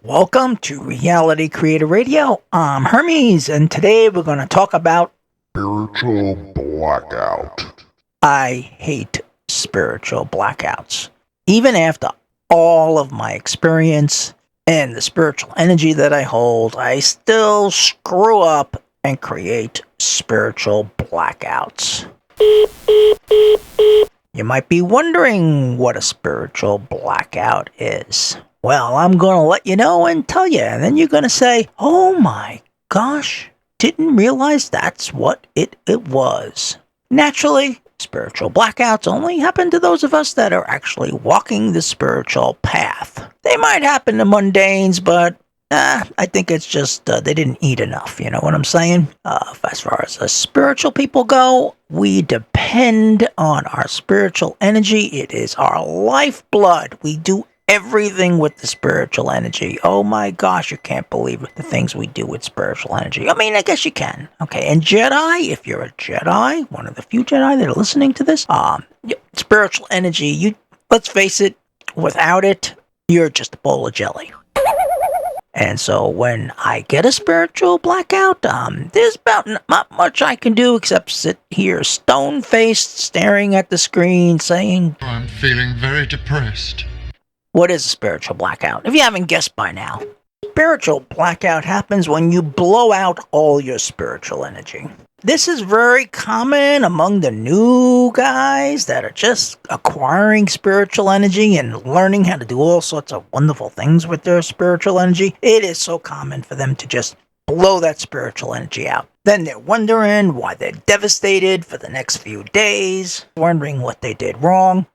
Welcome to Reality Creator Radio. I'm Hermes, and today we're going to talk about Spiritual blackout. I hate spiritual blackouts. Even after all of my experience and the spiritual energy that I hold, I still screw up and create spiritual blackouts. You might be wondering what a spiritual blackout is. Well, I'm going to let you know and tell you, and then you're going to say, oh my gosh, didn't realize that's what it was. Naturally, spiritual blackouts only happen to those of us that are actually walking the spiritual path. They might happen to mundanes, but I think it's just they didn't eat enough, you know what I'm saying? As far as the spiritual people go, we depend on our spiritual energy. It is our lifeblood. We do everything with the spiritual energy. Oh my gosh, you can't believe the things we do with spiritual energy. I mean, I guess you can. Okay, and Jedi, if you're a Jedi, one of the few Jedi that are listening to this, spiritual energy, let's face it, without it, you're just a bowl of jelly. And so when I get a spiritual blackout, there's about not much I can do except sit here stone-faced, staring at the screen, saying, I'm feeling very depressed. What is a spiritual blackout? If you haven't guessed by now, spiritual blackout happens when you blow out all your spiritual energy. This is very common among the new guys that are just acquiring spiritual energy and learning how to do all sorts of wonderful things with their spiritual energy. It is so common for them to just blow that spiritual energy out. Then they're wondering why they're devastated for the next few days, wondering what they did wrong.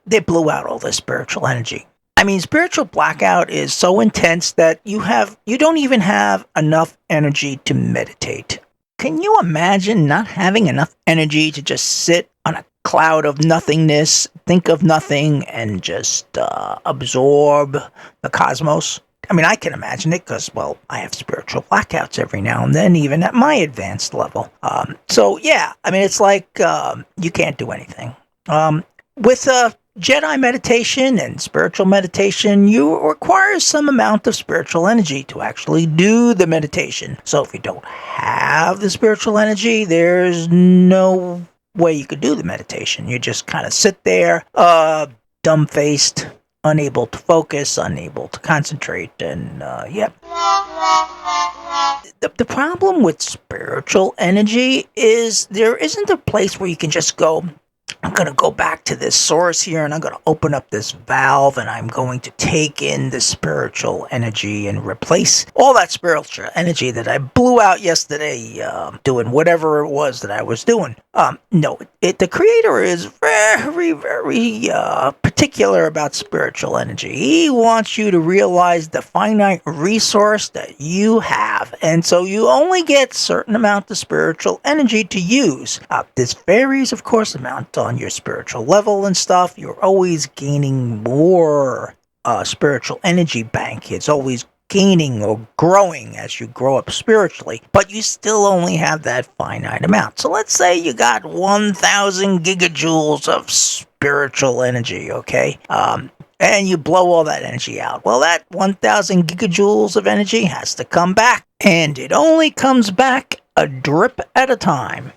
They blew out all their spiritual energy. I mean, spiritual blackout is so intense that you don't even have enough energy to meditate. Can you imagine not having enough energy to just sit on a cloud of nothingness, think of nothing, and just absorb the cosmos? I mean, I can imagine it because, well, I have spiritual blackouts every now and then, even at my advanced level. So, yeah, I mean, it's like you can't do anything. With Jedi meditation and spiritual meditation, you require some amount of spiritual energy to actually do the meditation. So if you don't have the spiritual energy, there's no way you could do the meditation. You just kind of sit there, dumb-faced, unable to focus, unable to concentrate, and yeah. The problem with spiritual energy is there isn't a place where you can just go, I'm going to go back to this source here and I'm going to open up this valve and I'm going to take in the spiritual energy and replace all that spiritual energy that I blew out yesterday doing whatever it was that I was doing. No, the Creator is very, very particular about spiritual energy. He wants you to realize the finite resource that you have. And so you only get a certain amount of spiritual energy to use. This varies, of course, amount on your spiritual level and stuff. You're always gaining more spiritual energy bank. It's always gaining or growing as you grow up spiritually, but you still only have that finite amount. So let's say you got 1,000 gigajoules of spiritual energy, okay? And you blow all that energy out. Well, that 1,000 gigajoules of energy has to come back, and it only comes back a drip at a time.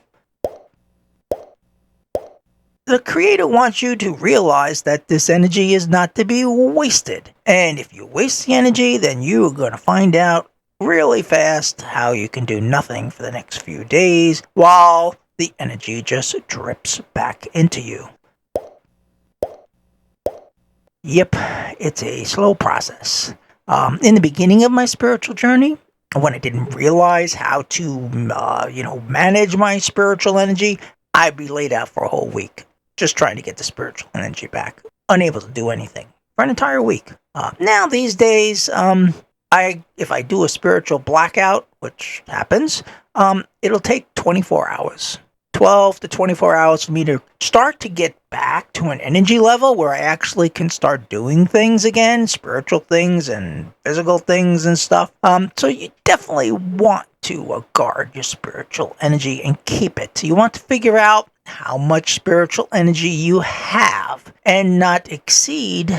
The Creator wants you to realize that this energy is not to be wasted. And if you waste the energy, then you're going to find out really fast how you can do nothing for the next few days while the energy just drips back into you. Yep, it's a slow process. In the beginning of my spiritual journey, when I didn't realize how to, manage my spiritual energy, I'd be laid out for a whole week. Just trying to get the spiritual energy back. Unable to do anything for an entire week. Now, these days, if I do a spiritual blackout, which happens, it'll take 24 hours. 12 to 24 hours for me to start to get back to an energy level where I actually can start doing things again, spiritual things and physical things and stuff. So you definitely want to guard your spiritual energy and keep it. You want to figure out how much spiritual energy you have and not exceed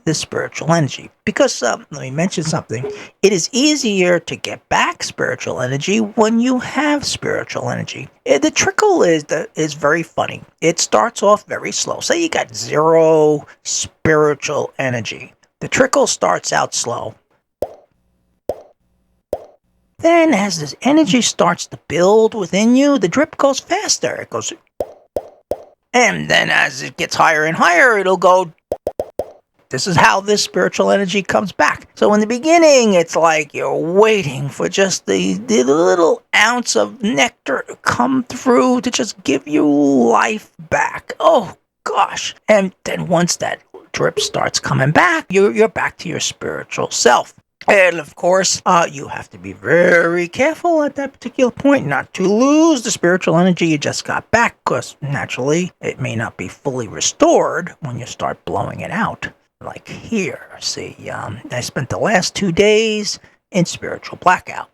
this spiritual energy. Because, let me mention something. It is easier to get back spiritual energy when you have spiritual energy. The trickle is very funny. It starts off very slow. Say you got 0 spiritual energy. The trickle starts out slow. Then, as this energy starts to build within you, the drip goes faster. It goes... And then as it gets higher and higher, it'll go... This is how this spiritual energy comes back. So in the beginning, it's like you're waiting for just the little ounce of nectar to come through to just give you life back. Oh, gosh. And then once that drip starts coming back, you're back to your spiritual self. And of course, you have to be very careful at that particular point not to lose the spiritual energy you just got back, because naturally it may not be fully restored when you start blowing it out. Like here, see, I spent the last 2 days in spiritual blackout.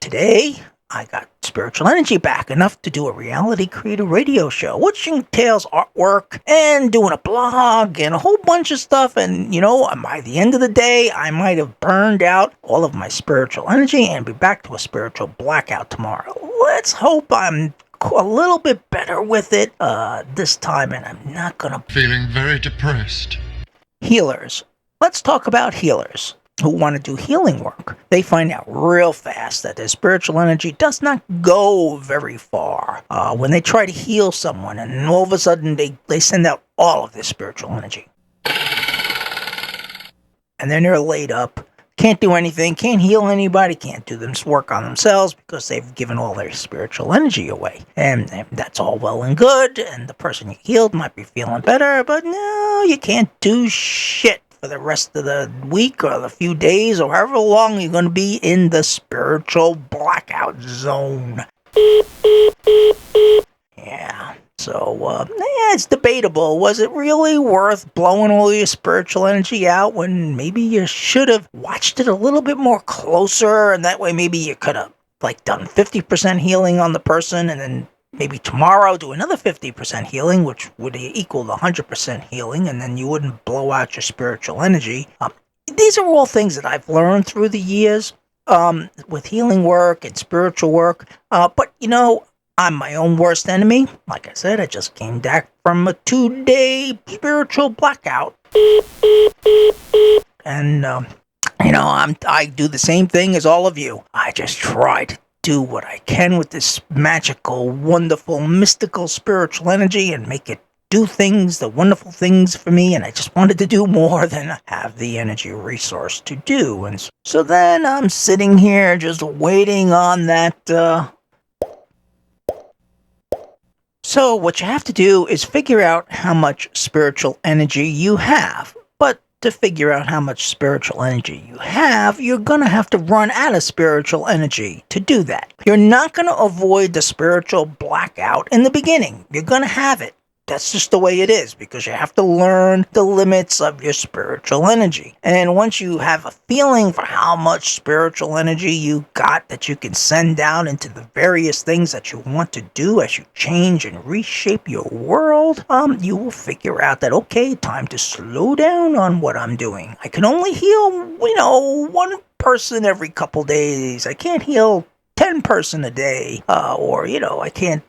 Today, I got spiritual energy back enough to do a reality creator radio show, which entails artwork and doing a blog and a whole bunch of stuff. And, by the end of the day, I might have burned out all of my spiritual energy and be back to a spiritual blackout tomorrow. Let's hope I'm a little bit better with it this time, and I'm not gonna... Feeling very depressed. Healers. Let's talk about healers who want to do healing work. They find out real fast that their spiritual energy does not go very far when they try to heal someone, and all of a sudden they send out all of their spiritual energy. And then they're laid up, can't do anything, can't heal anybody, can't do them work on themselves because they've given all their spiritual energy away. And that's all well and good, and the person you healed might be feeling better, but no, you can't do shit for the rest of the week or the few days or however long you're going to be in the spiritual blackout zone. Yeah, so, it's debatable. Was it really worth blowing all your spiritual energy out when maybe you should have watched it a little bit more closer, and that way maybe you could have, done 50% healing on the person, and then maybe tomorrow do another 50% healing, which would equal the 100% healing, and then you wouldn't blow out your spiritual energy. These are all things that I've learned through the years with healing work and spiritual work. But, I'm my own worst enemy. Like I said, I just came back from a 2-day spiritual blackout. And, I do the same thing as all of you. I just try to do what I can with this magical, wonderful, mystical, spiritual energy and make it do things, the wonderful things for me, and I just wanted to do more than have the energy resource to do. And so then I'm sitting here just waiting on that. So what you have to do is figure out how much spiritual energy you have. But to figure out how much spiritual energy you have, you're going to have to run out of spiritual energy to do that. You're not going to avoid the spiritual blackout in the beginning. You're going to have it. That's just the way it is, because you have to learn the limits of your spiritual energy. And once you have a feeling for how much spiritual energy you got that you can send down into the various things that you want to do as you change and reshape your world, you will figure out that, okay, time to slow down on what I'm doing. I can only heal, one person every couple days. I can't heal 10 person a day, I can't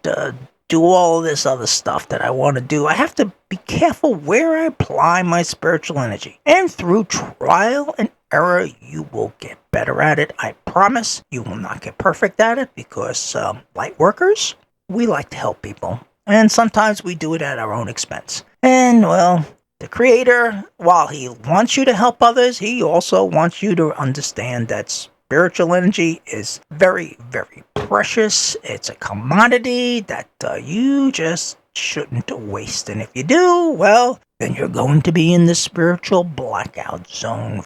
do all this other stuff that I want to do. I have to be careful where I apply my spiritual energy. And through trial and error, you will get better at it. I promise you will not get perfect at it, because light workers, we like to help people. And sometimes we do it at our own expense. And, well, the Creator, while He wants you to help others, He also wants you to understand that spiritual energy is very, very precious. It's a commodity that you just shouldn't waste. And if you do, well, then you're going to be in the spiritual blackout zone.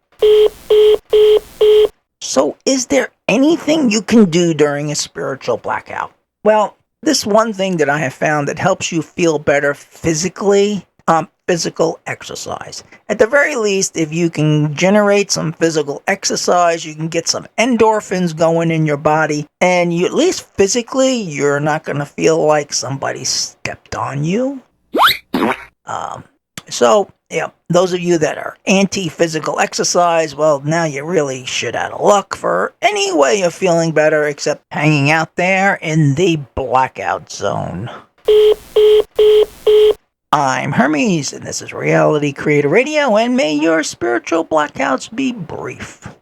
So is there anything you can do during a spiritual blackout? Well, this one thing that I have found that helps you feel better physically, physical exercise. At the very least, if you can generate some physical exercise, you can get some endorphins going in your body, and you, at least physically, you're not going to feel like somebody stepped on you. So, yeah, those of you that are anti-physical exercise, well, now you're really shit out of luck for any way of feeling better except hanging out there in the blackout zone. I'm Hermes, and this is Reality Creator Radio, and may your spiritual blackouts be brief.